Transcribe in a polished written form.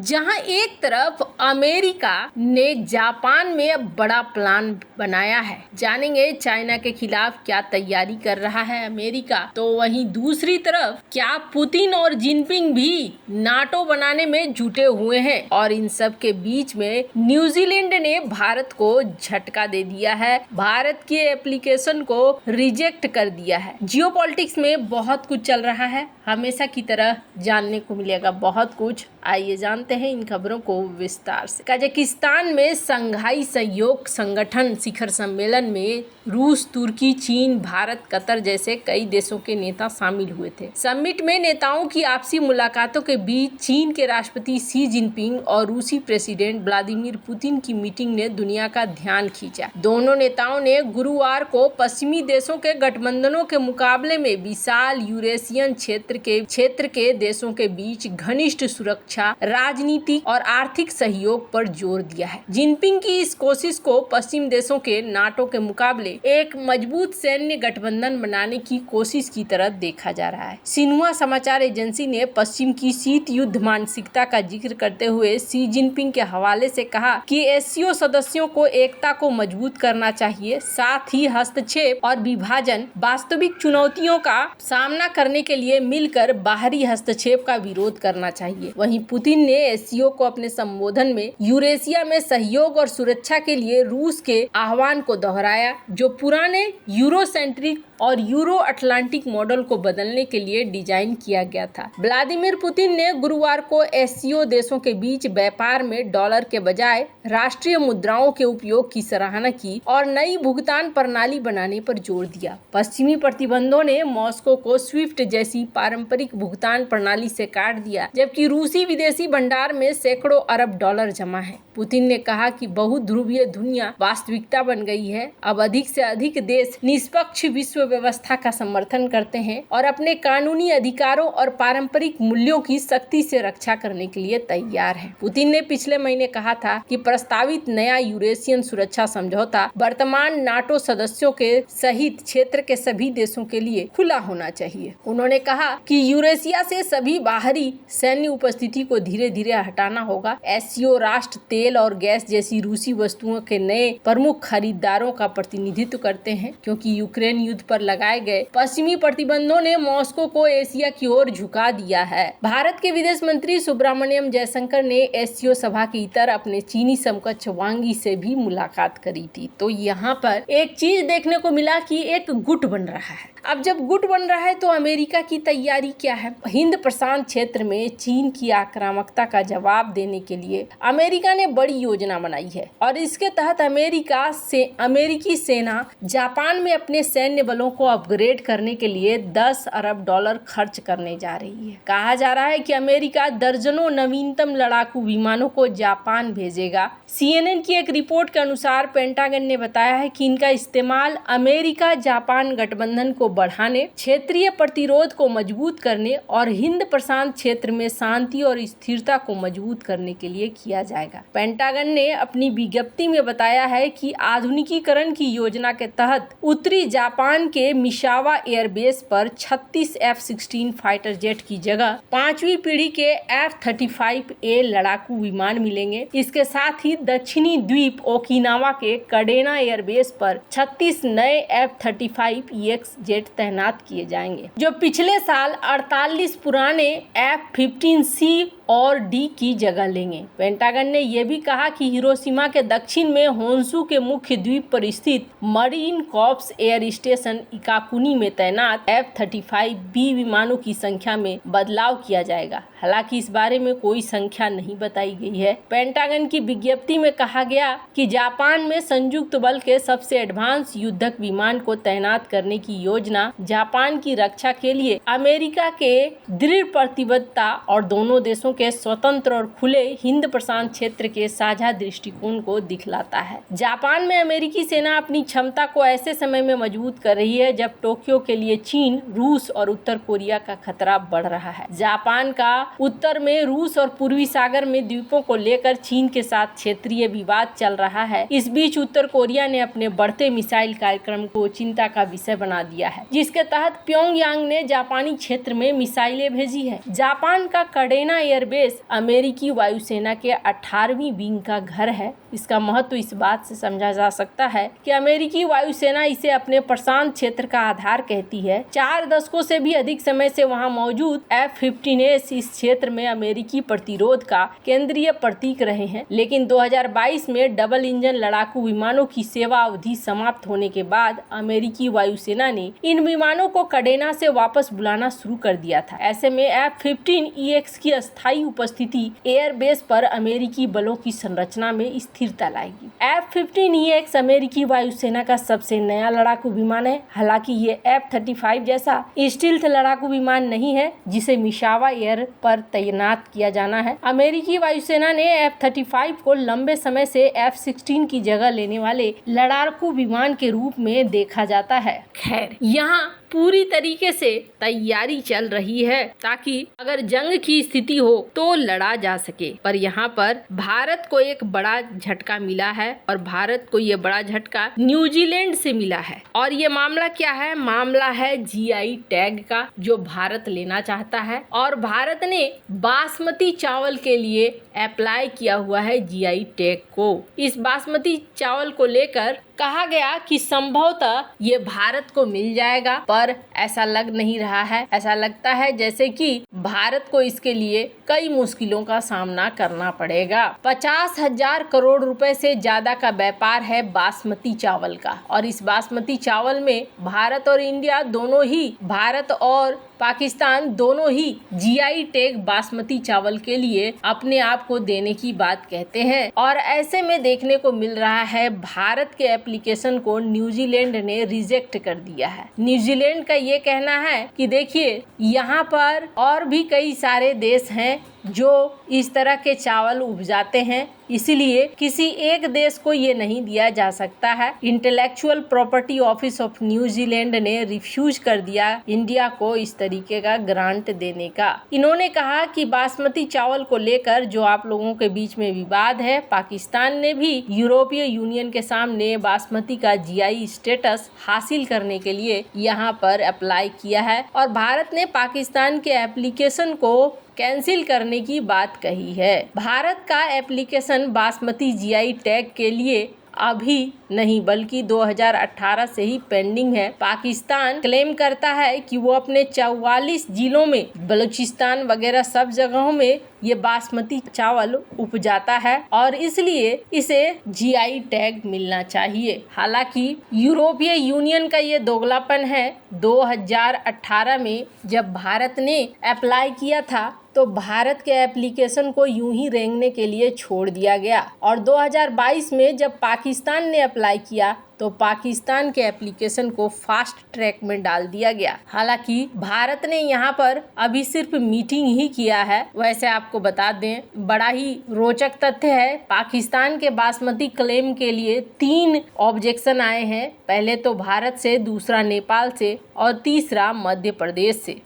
जहां एक तरफ अमेरिका ने जापान में बड़ा प्लान बनाया है, जानेंगे चाइना के खिलाफ क्या तैयारी कर रहा है अमेरिका, तो वहीं दूसरी तरफ क्या पुतिन और जिनपिंग भी नाटो बनाने में जुटे हुए हैं। और इन सब के बीच में न्यूजीलैंड ने भारत को झटका दे दिया है, भारत के एप्लीकेशन को रिजेक्ट कर दिया है। जियोपॉलिटिक्स में बहुत कुछ चल रहा है, हमेशा की तरह जानने को मिलेगा बहुत कुछ। आइए जानते हैं इन खबरों को विस्तार से। कजाकिस्तान में संघाई सहयोग संगठन शिखर सम्मेलन में रूस, तुर्की, चीन, भारत, कतर जैसे कई देशों के नेता शामिल हुए थे। समिट में नेताओं की आपसी मुलाकातों के बीच चीन के राष्ट्रपति शी जिनपिंग और रूसी प्रेसिडेंट व्लादिमीर पुतिन की मीटिंग ने दुनिया का ध्यान खींचा। दोनों नेताओं ने गुरुवार को पश्चिमी देशों के गठबंधनों के मुकाबले में विशाल यूरेशियन क्षेत्र के देशों के बीच घनिष्ठ सुरक्षा, राजनीतिक और आर्थिक सहयोग पर जोर दिया है। जिनपिंग की इस कोशिश को पश्चिम देशों के नाटो के मुकाबले एक मजबूत सैन्य गठबंधन बनाने की कोशिश की तरह देखा जा रहा है। सिन्हुआ समाचार एजेंसी ने पश्चिम की शीत युद्ध मानसिकता का जिक्र करते हुए शी जिनपिंग के हवाले से कहा कि एससीओ सदस्यों को एकता को मजबूत करना चाहिए, साथ ही हस्तक्षेप और विभाजन वास्तविक चुनौतियों का सामना करने के लिए मिलकर बाहरी हस्तक्षेप का विरोध करना चाहिए। वहीं पुतिन ने एससीओ को अपने संबोधन में यूरेशिया में सहयोग और सुरक्षा के लिए रूस के आह्वान को दोहराया, जो पुराने यूरोसेंट्रिक और यूरो अटलांटिक मॉडल को बदलने के लिए डिजाइन किया गया था। व्लादिमीर पुतिन ने गुरुवार को एससीओ देशों के बीच व्यापार में डॉलर के बजाय राष्ट्रीय मुद्राओं के उपयोग की सराहना की और नई भुगतान प्रणाली बनाने पर जोर दिया। पश्चिमी प्रतिबंधों ने मॉस्को को स्विफ्ट जैसी पारंपरिक भुगतान प्रणाली से काट दिया, जबकि रूसी विदेशी भंडार में सैकड़ों अरब डॉलर जमा है। पुतिन ने कहा कि बहुध्रुवीय दुनिया वास्तविकता बन गई है। अब अधिक से अधिक देश निष्पक्ष विश्व व्यवस्था का समर्थन करते हैं और अपने कानूनी अधिकारों और पारंपरिक मूल्यों की सख्ती से रक्षा करने के लिए तैयार हैं। पुतिन ने पिछले महीने कहा था कि प्रस्तावित नया यूरेशियन सुरक्षा समझौता वर्तमान नाटो सदस्यों के सहित क्षेत्र के सभी देशों के लिए खुला होना चाहिए। उन्होंने कहा कि यूरेशिया से सभी बाहरी सैन्य उपस्थिति को धीरे धीरे हटाना होगा। एससीओ राष्ट्र तेल और गैस जैसी रूसी वस्तुओं के नए प्रमुख खरीदारों का प्रतिनिधित्व करते हैं, क्योंकि यूक्रेन युद्ध पर लगाए गए पश्चिमी प्रतिबंधों ने मॉस्को को एशिया की ओर झुका दिया है। भारत के विदेश मंत्री सुब्रमण्यम जयशंकर ने एससीओ सभा के इतर अपने चीनी समकक्ष वांग यी से भी मुलाकात करी थी। तो यहाँ पर एक चीज देखने को मिला कि एक गुट बन रहा है। अब जब गुट बन रहा है तो अमेरिका की तैयारी क्या है? हिंद प्रशांत क्षेत्र में चीन की आक्रामकता का जवाब देने के लिए अमेरिका ने बड़ी योजना बनाई है और इसके तहत अमेरिकी सेना जापान में अपने सैन्य बलों को अपग्रेड करने के लिए 10 अरब डॉलर खर्च करने जा रही है। कहा जा रहा है कि अमेरिका दर्जनों नवीनतम लड़ाकू विमानों को जापान भेजेगा। CNN की एक रिपोर्ट के अनुसार पेंटागन ने बताया है कि इनका इस्तेमाल अमेरिका जापान गठबंधन को बढ़ाने, क्षेत्रीय प्रतिरोध को मजबूत करने और हिंद प्रशांत क्षेत्र में शांति और स्थिरता को मजबूत करने के लिए किया जाएगा। पेंटागन ने अपनी विज्ञप्ति में बताया है कि आधुनिकीकरण की योजना के तहत उत्तरी जापान के मिसावा एयरबेस पर 36 F-16 फाइटर जेट की जगह 5वीं पीढ़ी के F-35A लड़ाकू विमान मिलेंगे। इसके साथ ही दक्षिणी द्वीप ओकिनावा के कडेना एयरबेस पर 36 नए F-35EX जेट तैनात किए जाएंगे, जो पिछले साल 48 पुराने F-15C और डी की जगह लेंगे। पेंटागन ने यह भी कहा कि हिरोशिमा के दक्षिण में होन्शु के मुख्य द्वीप पर स्थित मरीन कॉर्प्स एयर स्टेशन इकाकुनी में तैनात F-35B विमानों की संख्या में बदलाव किया जाएगा। हालांकि इस बारे में कोई संख्या नहीं बताई गई है। पेंटागन की विज्ञप्ति में कहा गया कि जापान में संयुक्त बल के सबसे एडवांस युद्धक विमान को तैनात करने की योजना जापान की रक्षा के लिए अमेरिका के दृढ़ प्रतिबद्धता और दोनों देशों के स्वतंत्र और खुले हिंद प्रशांत क्षेत्र के साझा दृष्टिकोण को दिखलाता है। जापान में अमेरिकी सेना अपनी क्षमता को ऐसे समय में मजबूत कर रही है जब टोक्यो के लिए चीन, रूस और उत्तर कोरिया का खतरा बढ़ रहा है। जापान का उत्तर में रूस और पूर्वी सागर में द्वीपों को लेकर चीन के साथ क्षेत्रीय विवाद चल रहा है। इस बीच उत्तर कोरिया ने अपने बढ़ते मिसाइल कार्यक्रम को चिंता का विषय बना दिया है, जिसके तहत प्योंगयांग ने जापानी क्षेत्र में मिसाइलें भेजी है। जापान का कडेना एयरबेस अमेरिकी वायुसेना के 18वीं विंग का घर है। इसका महत्व इस बात से समझा जा सकता है कि अमेरिकी वायुसेना इसे अपने प्रशांत क्षेत्र का आधार कहती है। 4 दशकों से भी अधिक समय से वहां मौजूद F-15S इस क्षेत्र में अमेरिकी प्रतिरोध का केंद्रीय प्रतीक रहे हैं, लेकिन 2022 में डबल इंजन लड़ाकू विमानों की सेवा अवधि समाप्त होने के बाद अमेरिकी वायुसेना ने इन विमानों को कडेना से वापस बुलाना शुरू कर दिया था। ऐसे में F-15EX की अस्थायी उपस्थिति एयरबेस पर अमेरिकी बलों की संरचना में स्थिरता लाएगी। F-15EX अमेरिकी वायुसेना का सबसे नया लड़ाकू विमान है। हालांकि ये F-35 जैसा स्टील्थ लड़ाकू विमान नहीं है जिसे मिशावा एयर पर तैनात किया जाना है। अमेरिकी वायुसेना ने F-35 को लंबे समय से F-16 की जगह लेने वाले लड़ाकू विमान के रूप में देखा जाता है। खैर, यहाँ पूरी तरीके से तैयारी चल रही है ताकि अगर जंग की स्थिति हो तो लड़ा जा सके। पर यहाँ पर भारत को एक बड़ा झटका मिला है और भारत को ये बड़ा झटका न्यूजीलैंड से मिला है। और ये मामला क्या है? मामला है GI टैग का, जो भारत लेना चाहता है। और भारत ने बासमती चावल के लिए अप्लाई किया हुआ है GI टैग को। इस बासमती चावल को लेकर कहा गया कि संभवतः ये भारत को मिल जाएगा, पर ऐसा लग नहीं रहा है। ऐसा लगता है जैसे कि भारत को इसके लिए कई मुश्किलों का सामना करना पड़ेगा। 50,000 करोड़ रुपए से ज्यादा का व्यापार है बासमती चावल का, और इस बासमती चावल में भारत और इंडिया दोनों ही, भारत और पाकिस्तान दोनों ही GI टैग बासमती चावल के लिए अपने आप को देने की बात कहते हैं। और ऐसे में देखने को मिल रहा है भारत के एप्लीकेशन को न्यूजीलैंड ने रिजेक्ट कर दिया है। न्यूजीलैंड का ये कहना है कि देखिए, यहाँ पर और भी कई सारे देश हैं जो इस तरह के चावल उपजाते हैं, इसलिए किसी एक देश को ये नहीं दिया जा सकता है। Intellectual property office of New Zealand ने रिफ्यूज कर दिया इंडिया को इस तरीके का ग्रांट देने का। इन्होंने कहा कि बासमती चावल को लेकर जो आप लोगों के बीच में विवाद है, पाकिस्तान ने भी यूरोपीय यूनियन के सामने बासमती का GI स्टेटस हासिल करने के लिए यहाँ पर अप्लाई किया है, और भारत ने पाकिस्तान के एप्लीकेशन को कैंसिल करने की बात कही है। भारत का एप्लीकेशन बासमती GI टैग के लिए अभी नहीं बल्कि 2018 से ही पेंडिंग है। पाकिस्तान क्लेम करता है कि वो अपने 44 जिलों में, बलूचिस्तान वगैरह सब जगहों में ये बासमती चावल उपजाता है और इसलिए इसे GI टैग मिलना चाहिए। हालांकि यूरोपीय यूनियन का ये दोगलापन है। 2018 में जब भारत ने अप्लाई किया था तो भारत के एप्लीकेशन को यूं ही रेंगने के लिए छोड़ दिया गया, और 2022 में जब पाकिस्तान ने अप्लाई किया तो पाकिस्तान के एप्लीकेशन को फास्ट ट्रैक में डाल दिया गया। हालांकि भारत ने यहाँ पर अभी सिर्फ मीटिंग ही किया है। वैसे आपको बता दें, बड़ा ही रोचक तथ्य है, पाकिस्तान के बासमती क्लेम के लिए 3 ऑब्जेक्शन आए हैं। पहले तो भारत से, दूसरा नेपाल से और तीसरा मध्य प्रदेश से।